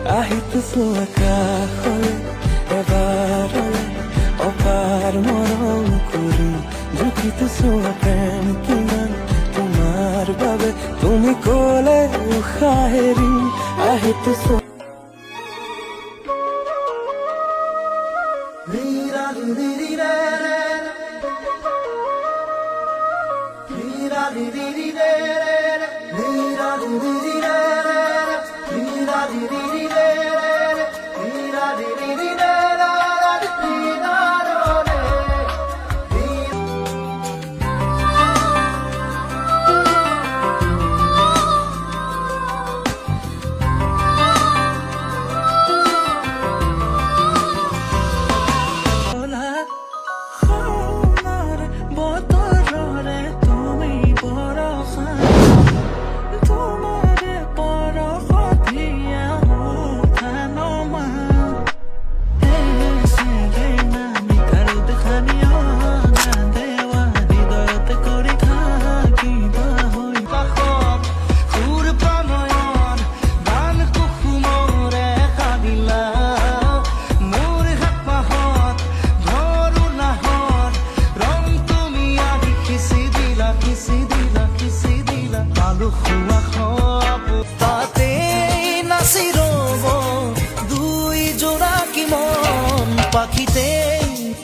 আহিছো আকাশলে এবাৰলে অপাৰ মৰম কৰি জুখিছো প্ৰেম কিমান তোমাৰ বাবে তুমি ক'লে উশাহেৰি আহিছো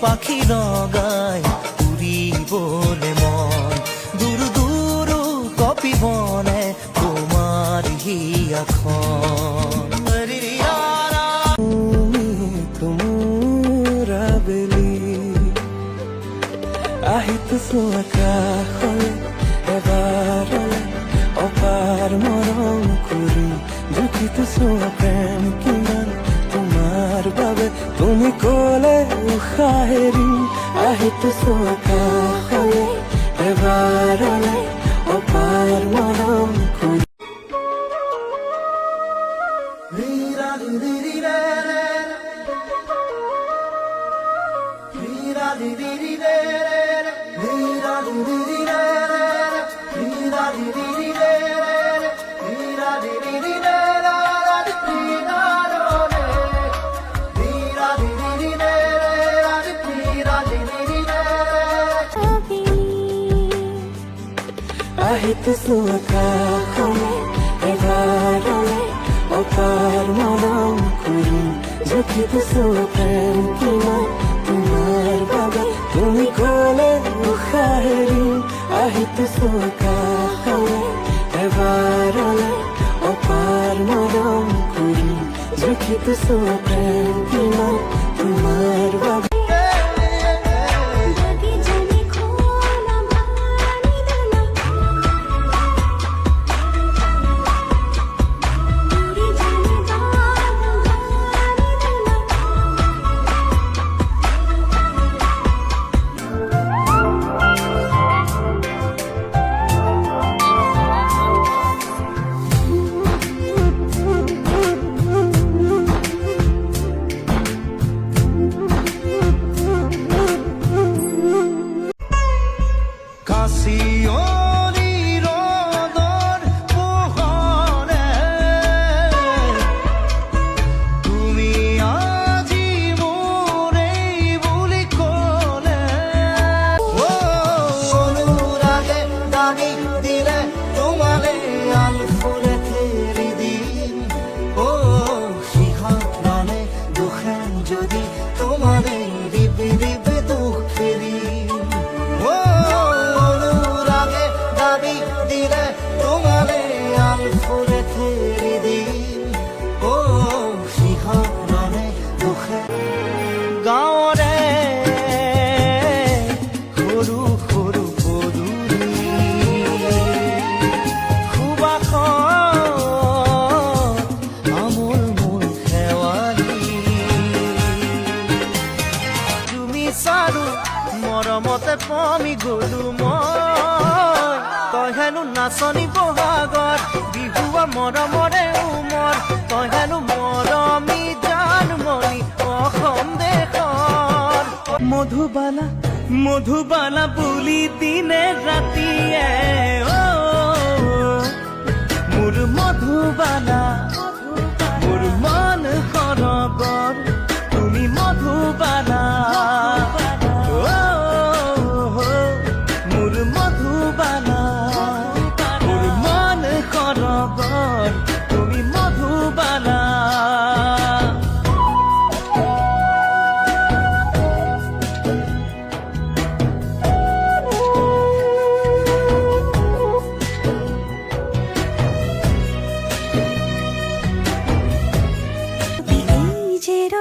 পাখি লগাই উড়িবলে মন দূৰ দূৰ কপিবনে তোমাৰ হিয়াখন তোমৰা বেলি আহিছো আকাশলে এবাৰলে অপাৰ মৰম কৰি জুখিছো প্ৰেম কিমান তোমাৰ বাবে তুমি ক'লে উশাহেৰি আহিছো আকাশলে এবাৰলে অপাৰ মৰম কৰি আহিছো আকাশলে এবাৰলে অপাৰ মৰম কৰি জুখিছো প্ৰেম কিমান তোমাৰ বাবে তুমি ক'লে উশাহেৰি আহিছো আকাশলে এবাৰলে অপাৰ মৰম কৰি জুখিছো প্ৰেম কিমান তোমাৰ বাবে মৰমতে পমি গলো মই তই হেনো নাচনি বহাগত বিহুৱা মৰমৰে উমৰ তই হেনো মৰমি জানমণি অসম দেশৰ মধুবালা মধুবালা বুলি দিনে ৰাতিয়ে মোৰ মধুবালা মোৰ মন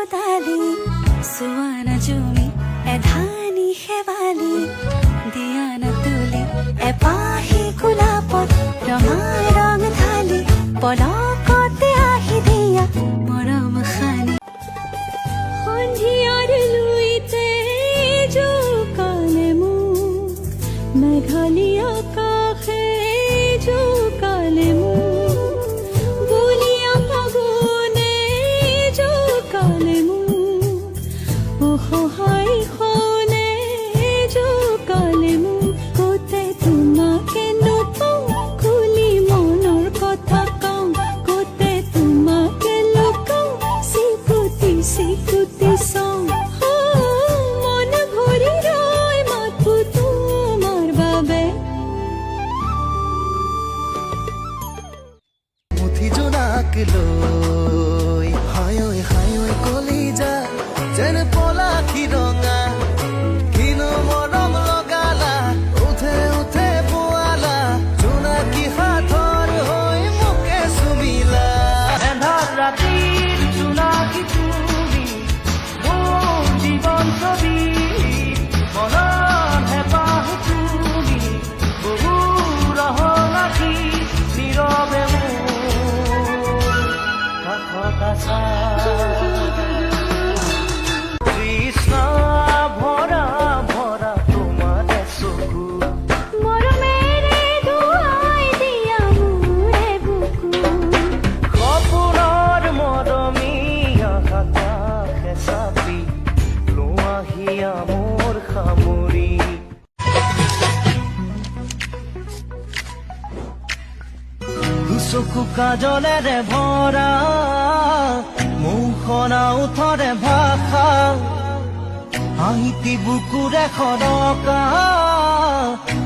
চোতালি চোৱানা জুমি এধানি শেৱালি দিয়ানা তুলি এপাহি গোলাপত ৰঙা ৰং ঢালি পলকতে আহি দিয়া মৰম খানি সন্ধিয়াৰ লুইতে জোকালে মোক মেঘালী আকাশে জোকালে মোক বলিয়া ফাগুনে জোকালে মোক অসহায় খনে জোকালে মোক গোটে তোমাকে নুপাওঁ খুলি মনৰ কথা কওঁ গোটে তোমাকে লুকাওঁ চিকুটি চিকুটি চাওঁ মন ভৰি ৰয় মাথো তোমাৰ বাবে মুঠি জোনাক লৈ হাই ঐ কলিজা যেন পলাশি ৰঙা কিনো মৰম লগালা উঠে উঠে পোৱালা জোনাকী হাতৰ হৈ মোকে চুমিলা এন্ধাৰ ৰাতিৰ জোনাকী তুমি মোৰ জীৱন ছবি মনত হেঁপাহ তুমি বহু ৰহণ আখি নীৰৱে মোৰ কাষত আছা কৃষ্ণ ভৰা ভৰা তোমাৰে চকু মৰমেৰে ধুৱাই দিয়া মোৰে বুকু সপোনৰ মৰমীয়া আকাশে চাপি লোৱাহিয়া মোৰ সামৰি দুচকু কাজলেৰে ভৰা মুখনা উঠৰে ভাষা আহিতি বুকুৰে সৰকা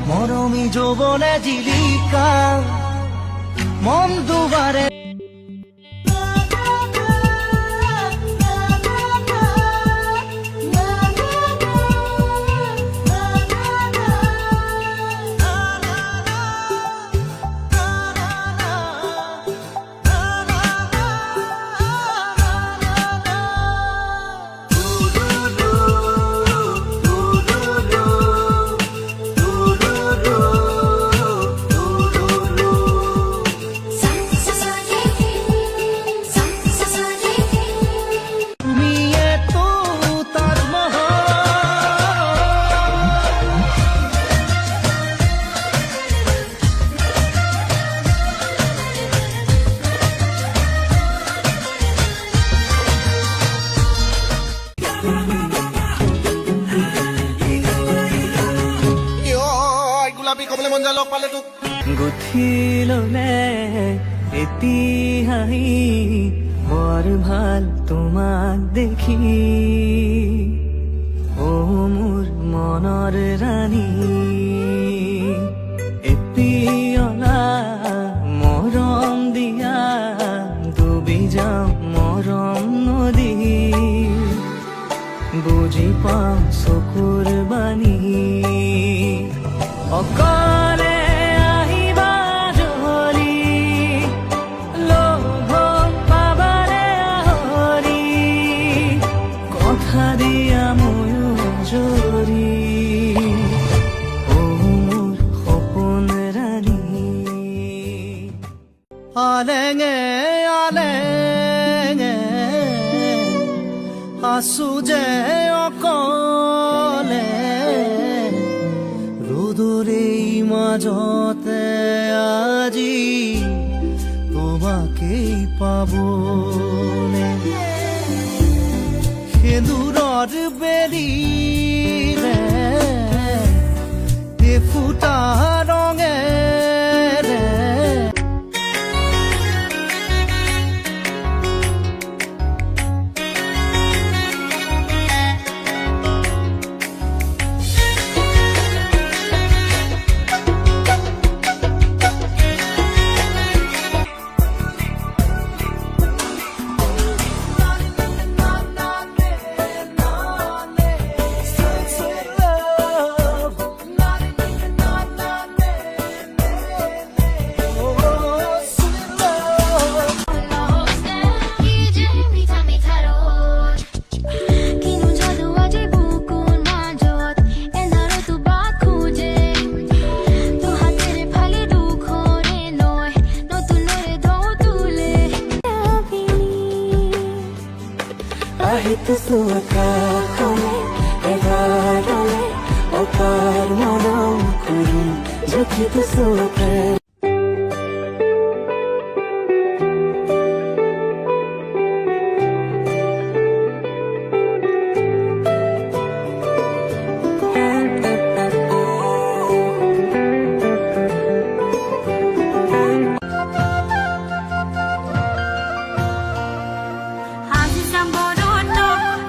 মৰমী যৌৱনে জিলিকা মন দুবাৰে গোলাপী কবলৈ মন যায় লগ পালে তোক গুঠি ললে এতিয়াহি বৰ ভাল তোমাক দেখি অ মোৰ মনৰ ৰাণী এপিয়লা মৰম দিয়া ডুবি যাওঁ মৰম নদী বুজি পাওঁ চকুৰ বাণী অকলে আহিবা জলি লোভ পাবাৰে আহৰি কথা দিয়া ময়ো জৰি অ মোৰ সপোন ৰাণী আলেঙে আলেঙে আছো যে অকলে ৰোদৰেই মাজতে আজি তোমাকেই পাবলে সেন্দুৰৰ বেলিৰে ফুটা ৰঙেৰে আহিত চুকা হলে এবাৰ হলে অপাৰ মৰম কৰিম জুখিত প্ৰেম আজি যাম বৰত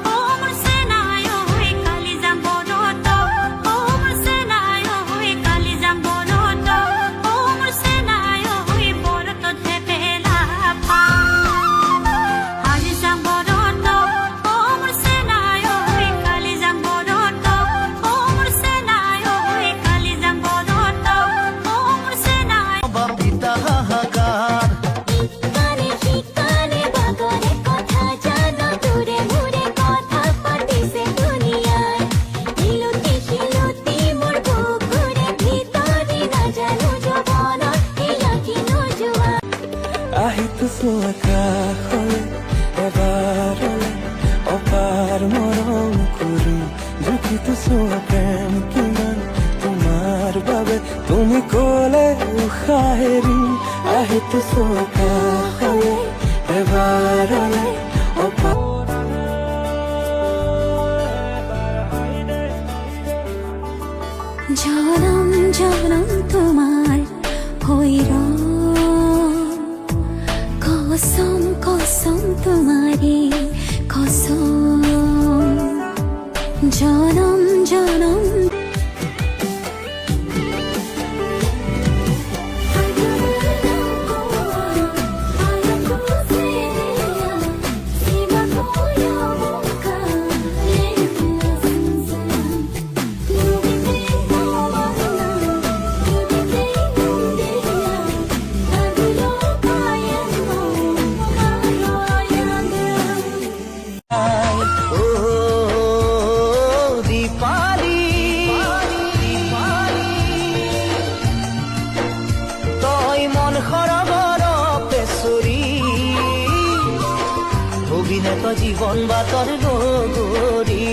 ও মোৰ সেনায় হৈ কালি যাম বৰত ও মোৰ সেনায় হৈ কালি যাম বৰত ও মোৰ সেনায় হৈ বৰততে পেলা পা আজি যাম বৰত ও মোৰ সেনায় হৈ কালি যাম বৰত ও মোৰ সেনায় হৈ কালি যাম বৰত ও মোৰ সেনায় বাপিতা হাহাকাৰ কানে শিকানে বাগরে কথা জানো দূরে মুরে কথা পাতিছে দুনিয়ায় হিলুতি হিলুতি মোর বুকুরে ভিতরে না জানো জবান ইয়া কি নজুয়া আহিত চুকা হলে এবাৰ হলে অপাৰ মৰম কৰিম জুখিত প্ৰেম কিমান তোমাৰ বাবে তুমি কলে উশাহ এৰিম আহিত চুকা হলে এবাৰ হলে অপাৰ জনম জনম তোমাৰ হইৰ কসম কসম তোমাৰে কসম জনম জনম ও দীপালি তই মন সৰগৰ পেচৰি অভিনেত জীৱন বাতৰ লগৰী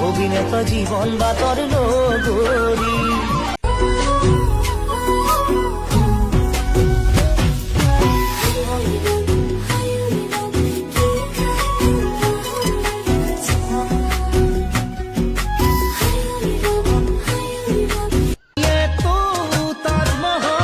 অভিনেত জীৱন বাতৰ লগৰী ये तो ताजमहल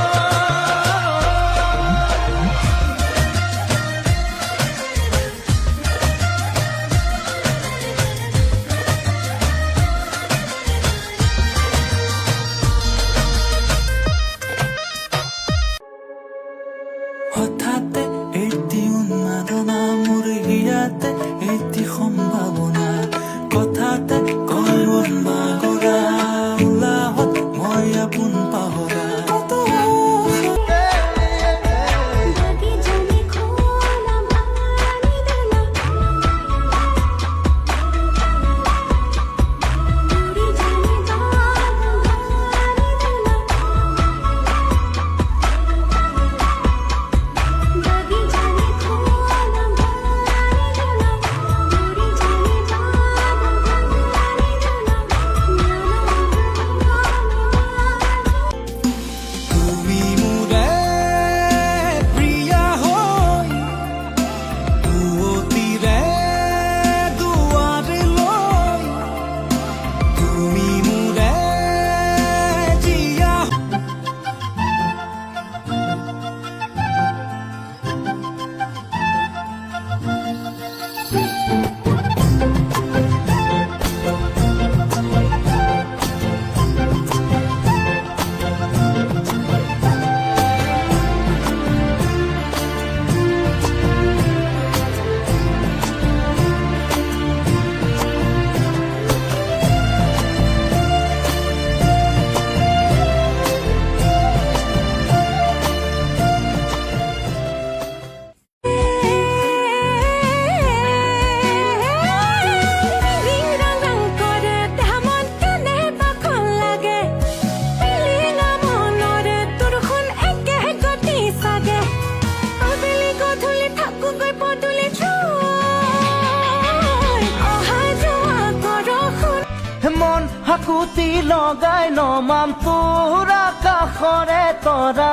হাকুতি লগাই নমাম তোৰ আকাশৰে তৰা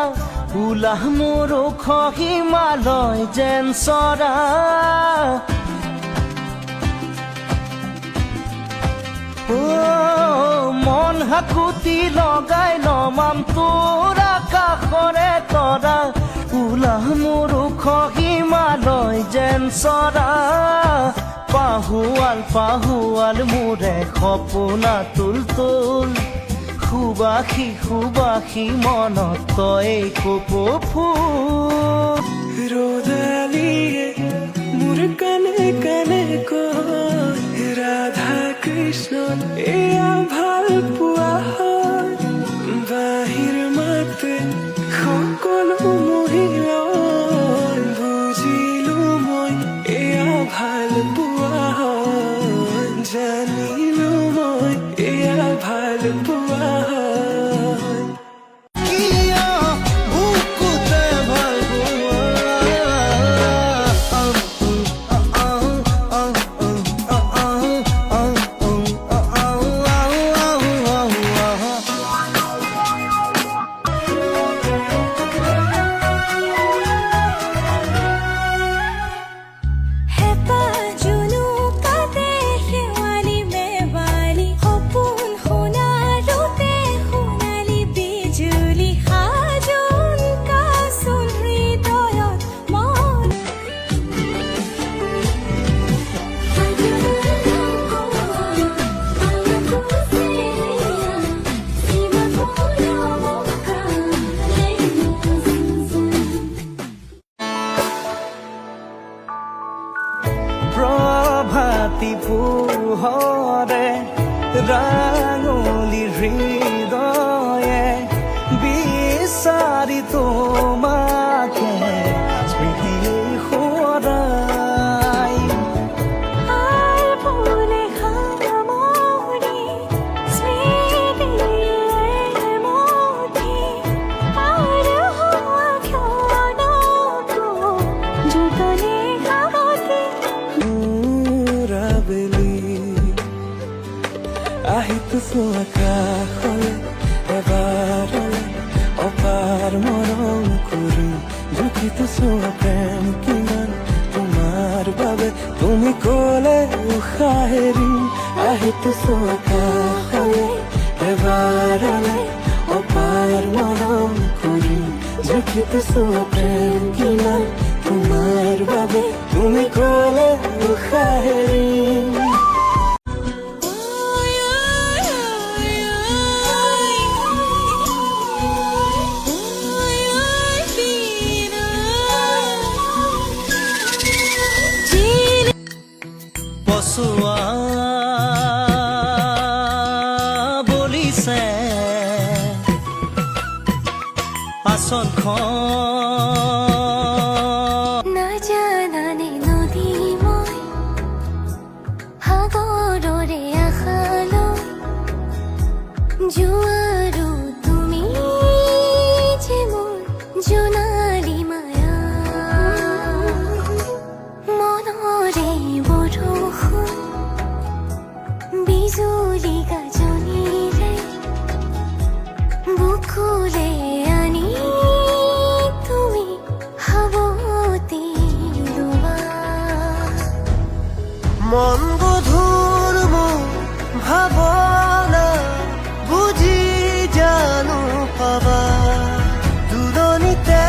উলাহ মোৰ ওখ হিমালয় যেন চৰা মন হাকুতি লগাই নমাম তোৰ আকাশৰে তৰা উলাহ মোৰ ওখ হিমালয় যেন চৰা পাহুৱাল পাহুৱাল মোৰে সপোনা তুল তুল সুবাসী সুবাসী মনত তই কপৌ ফুল ৰোদালিয়ে মোৰ কানে কানে কয় ৰাধা কৃষ্ণ এয়া ভাল পোৱা হয় বাহিৰ মাতে সকলো মহিলাই বুজিলো মই এয়া ভাল পোৱা হয় জানিলো মই এয়া ভাল পোৱা হয় কিয় বুকুতে ভাল হেঁপাহ জুনুকাতে শেৱালি মেৱালি সপোন সোণাৰুতে সোণালী বিজুলী সাজোন কাচোন হৃদয়ত মন প্ৰভাতী পোহৰে ৰাঙলী হৃদয়ে বিচাৰি তোমাকে স্মৃতি সৰাই আৰ ফুলে খামৰি স্মৃতিয়ে মোটি আৰ হওয়া ক্ষণকো যতনে হাতে আবেলি আহিছো আকাশলে এবাৰলে অপাৰ মৰম কৰি জুখিতো চোৱা প্ৰেম কিমান তোমাৰ বাবে তুমি ক'লে উশাহেৰি আহিছো আকাশলে এবাৰলে অপাৰ মৰম কৰি জুখিতো চোৱা প্ৰেম কিমান তোমাৰ বাবে তুমি ক'লে উশাহেৰি পচোৱা বলিছে আসনখন নাজানানে নদী মই সাগৰৰে আশালৈ জোৱাৰো তুমি যে মোৰ জোনালী মায়া মনৰে বৰষুণ বিজুলী গাজনিৰে বুকুলে আনি তুমি হাবতি লোৱা মন গধুৰ মোৰ ভাৱনা বুজি জানো পাবা দূৰণিতে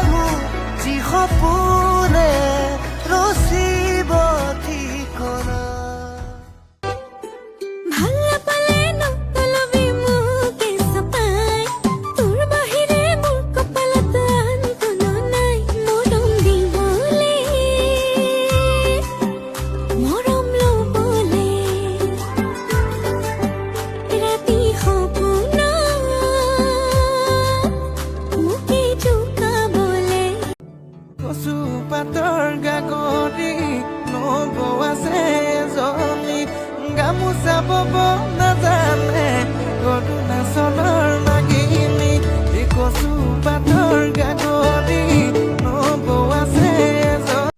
মোৰ যি সপোনে ৰচিব ঠিকনা ভাল নাপালে নকলবি মোকে চপাই তোৰ বাহিৰে মোৰ কপালত আন কোনো নাই মৰম দিবলে মৰম ল'বলে ৰাতি সপোনত মোকে জোকাবলে কচু পাতৰ গাগৰি নবৌ আছে এজনী গামোচা বব নাজানে অৰুণাচলৰ নাগিনী এই কচু পাতৰ গাগৰি নবৌ আছে এজনী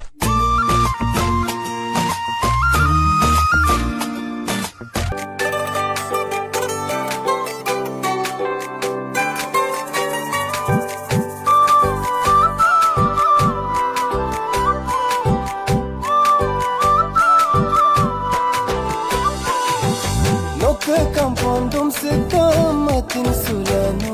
तुमसे तो मत सुलानो